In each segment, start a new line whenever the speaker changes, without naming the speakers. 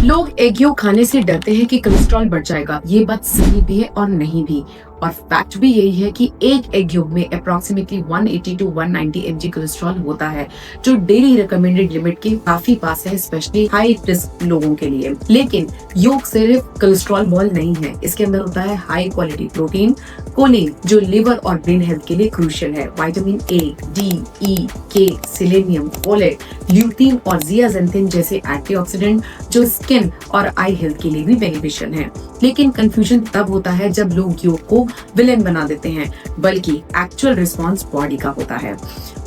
लोग egg yolk खाने से डरते हैं कि कोलेस्ट्रॉल बढ़ जाएगा। ये बात सही भी है और नहीं भी। और फैक्ट भी यही है कि एक एग योग में अप्रोक्सीमेटली 180 टू 190 mg कोलेस्ट्रॉल होता है, जो डेली रिकमेंडेड लिमिट के काफी पास है, स्पेशली हाई रिस्क लोगों के लिए। लेकिन योग सिर्फ कोलेस्ट्रॉल बॉल नहीं है, इसके अंदर होता है हाई क्वालिटी प्रोटीन, कोलिन जो लिवर और ब्रेन हेल्थ के लिए क्रूशियल है, विटामिन ए, डी, ई, के, सेलेनियम, फोलेट, ल्यूटीन और जियाजेंथिन जैसे एंटीऑक्सीडेंट जो स्किन और आई हेल्थ के लिए भी बेनिफिशियल हैं। लेकिन कंफ्यूजन तब होता है जब लोग योग को विलेन बना देते हैं, बल्कि एक्चुअल रिस्पॉन्स बॉडी का होता है।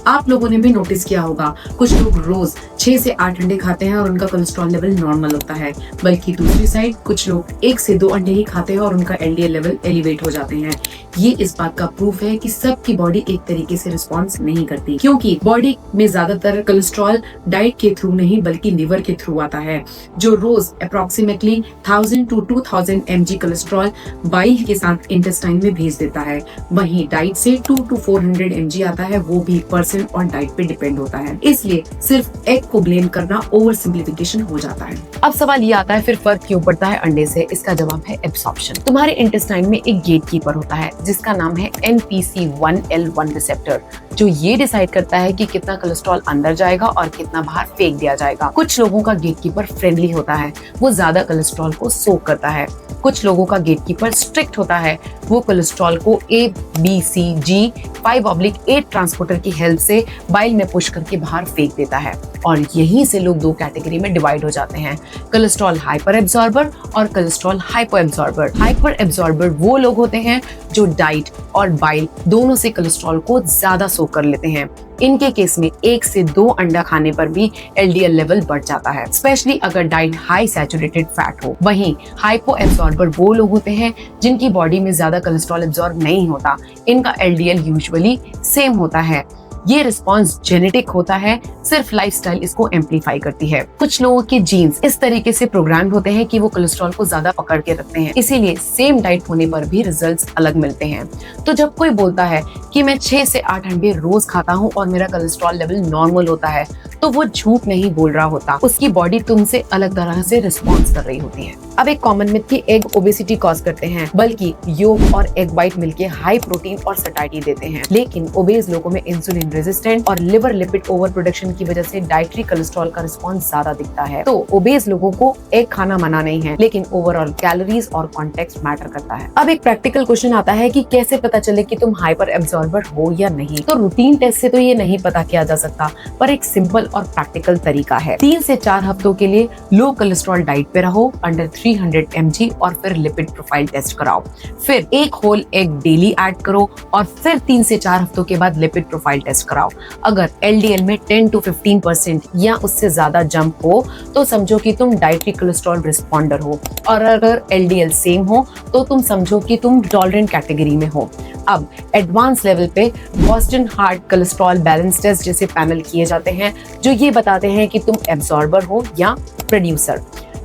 आप लोगों ने भी नोटिस किया होगा, कुछ लोग रोज 6 से 8 अंडे खाते हैं और उनका कोलेस्ट्रॉल लेवल नॉर्मल होता है, बल्कि दूसरी साइड कुछ लोग 1 से 2 अंडे ही खाते हैं और उनका एलडीएल लेवल एलिवेट हो जाते हैं। ये इस बात का प्रूफ है कि सबकी बॉडी एक तरीके से रिस्पॉन्स नहीं करती, क्योंकि बॉडी में ज्यादातर कोलेस्ट्रॉल डाइट के थ्रू नहीं बल्कि लिवर के थ्रू आता है, जो रोज approximately 1000 to 2000 mg cholesterol bile के साथ इंटेस्टाइन में भेज देता है। वहीं डाइट से 2 टू 400 mg आता है, वो भी पर्सन और डाइट पे डिपेंड होता है। इसलिए सिर्फ एग को ब्लेम करना ओवर सिंप्लीफिकेशन हो जाता है।
अब सवाल ये आता है, फिर फर्क क्यों पड़ता है अंडे से? इसका जवाब है एब्सॉर्प्शन। तुम्हारे इंटेस्टाइन में एक गेटकीपर होता है जिसका नाम है NPC1L1 रिसेप्टर, जो ये डिसाइड करता है कि कितना कोलेस्ट्रॉल अंदर जाएगा और कितना बाहर फेंक दिया जाएगा। कुछ लोगों का गेटकीपर फ्रेंडली होता है, वो ज्यादा कोलेस्ट्रॉल को सोक करता है। कुछ लोगों का गेटकीपर स्ट्रिक्ट होता है, वो कोलेस्ट्रॉल को ABCG5/8 ट्रांसपोर्टर की हेल्प से बाइल में पुश करके बाहर फेंक देता है। और यहीं से लोग 2 कैटेगरी में डिवाइड हो जाते हैं, कोलेस्ट्रॉल हाइपर एब्जॉर्बर और cholesterol hypo absorber. Hyper absorber वो लोग होते हैं जो डाइट और बाइल दोनों से कोलेस्ट्रॉल को ज्यादा सोक कर लेते हैं। इनके केस में 1 से 2 अंडा खाने पर भी एलडीएल लेवल बढ़ जाता है, स्पेशली अगर डाइट हाई सैचुरेटेड फैट हो। वहीं हाइपो एब्जॉर्बर वो लोग होते हैं जिनकी बॉडी में ज्यादा कोलेस्ट्रॉल एब्जॉर्ब नहीं होता, इनका एलडीएल यूजुअली सेम होता है। ये रिस्पॉन्स जेनेटिक होता है, सिर्फ लाइफस्टाइल इसको एम्पलीफाई करती है। कुछ लोगों के जीन्स इस तरीके से प्रोग्राम्ड होते हैं कि वो कोलेस्ट्रॉल को ज्यादा पकड़ के रखते हैं, इसीलिए सेम डाइट होने पर भी रिजल्ट्स अलग मिलते हैं। तो जब कोई बोलता है कि मैं 6 से 8 अंडे रोज खाता हूँ और मेरा कोलेस्ट्रॉल लेवल नॉर्मल होता है, तो वो झूठ नहीं बोल रहा होता, उसकी बॉडी तुमसे अलग तरह से रिस्पॉन्स कर रही होती है। अब एक कॉमन मिथ कि एग ओबेसिटी कॉज करते हैं, बल्कि योग और एग वाइट मिलके हाई प्रोटीन और सटाइटी देते हैं। लेकिन ओबेस लोगों में इंसुलिन रेजिस्टेंट और लिवर लिपिड ओवर प्रोडक्शन की वजह से डाइटरी कोलेस्ट्रॉल का रिस्पॉन्स ज्यादा दिखता है। तो ओबेस लोगों को एग खाना मना नहीं है, लेकिन ओवरऑल कैलोरीज और कॉन्टेक्स्ट मैटर करता है। अब एक प्रैक्टिकल क्वेश्चन आता है कि कैसे पता चले कि तुम हाइपर एब्जॉर्बर हो या नहीं। तो रूटीन टेस्ट से तो ये नहीं पता किया जा सकता, पर एक सिंपल और प्रैक्टिकल तरीका है। 3 से 4 हफ्तों के लिए लो कोलेस्ट्रॉल डाइट पे रहो, अंडर 300 mg, और फिर लिपिड प्रोफाइल टेस्ट कराओ। फिर एक होल एग डेली ऐड करो और फिर 3 से 4 हफ्तों के बाद लिपिड प्रोफाइल टेस्ट कराओ। अगर एलडीएल में 10 to 15% या उससे ज्यादा जंप हो तो समझो कि तुम डाइटरी कोलेस्ट्रॉल रिस्पॉन्डर हो, और अगर एलडीएल सेम हो तो तुम समझो कि तुम टॉलरेंट कैटेगरी में हो। अब एडवांस लेवल पे Boston heart cholesterol balance test जैसे पैनल किए जाते हैं, जो ये बताते हैं कि तुम एब्जॉर्बर हो या प्रोड्यूसर।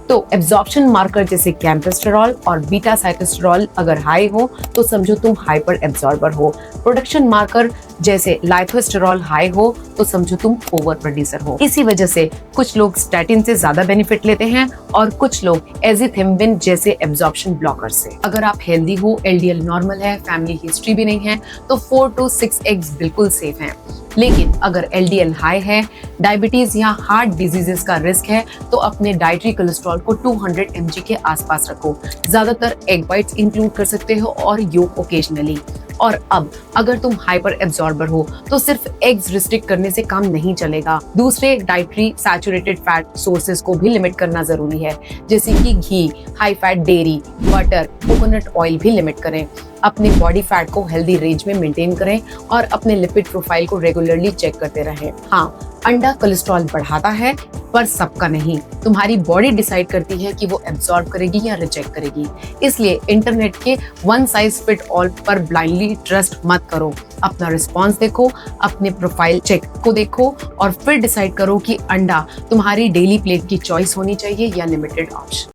तो एब्जॉर्प्शन मार्कर जैसे कैम्पेस्टेरॉल और बीटा साइटोस्टेरॉल अगर हाई हो तो समझो तुम हाइपर एब्जॉर्बर हो। प्रोडक्शन मार्कर जैसे लाइथोस्टेरॉल हाई हो तो समझो तुम ओवर प्रोड्यूसर हो। इसी वजह से कुछ लोग स्टैटिन से ज्यादा बेनिफिट लेते हैं और कुछ लोग एजिथिम्बिन जैसे एब्जॉर्प्शन ब्लॉकर से। अगर आप हेल्दी हो, एलडीएल नॉर्मल है, फैमिली हिस्ट्री भी नहीं है, तो 4 to 6 एग्स बिल्कुल सेफ हैं। लेकिन अगर एलडीएल हाई है, डायबिटीज या हार्ट डिजीजेस का रिस्क है, तो अपने डाइटरी कोलेस्ट्रॉल को 200 mg के आसपास रखो। ज्यादातर एग वाइट्स इंक्लूड कर सकते हो और योग ओकेजनली। और अब अगर तुम हाइपर एब्जॉर्बर हो तो सिर्फ एग्स रिस्ट्रिक्ट करने से काम नहीं चलेगा, दूसरे डाइटरी सैचुरेटेड फैट सोर्सेज को भी लिमिट करना जरूरी है, जैसे कि घी, high fat dairy, butter, coconut oil भी लिमिट करें। अपने बॉडी फैट को हेल्दी रेंज में मेंटेन करें और अपने लिपिड प्रोफाइल को रेगुलरली चेक करते रहें। हाँ, अंडा कोलेस्ट्रॉल बढ़ाता है, पर सबका नहीं। तुम्हारी बॉडी डिसाइड करती है कि वो एब्जॉर्ब करेगी या रिजेक्ट करेगी। इसलिए इंटरनेट के वन साइज फिट ऑल पर ब्लाइंडली ट्रस्ट मत करो। अपना रिस्पॉन्स देखो, अपने प्रोफाइल चेक को देखो और फिर डिसाइड करो कि अंडा तुम्हारी डेली प्लेट की चॉइस होनी चाहिए या लिमिटेड ऑप्शन।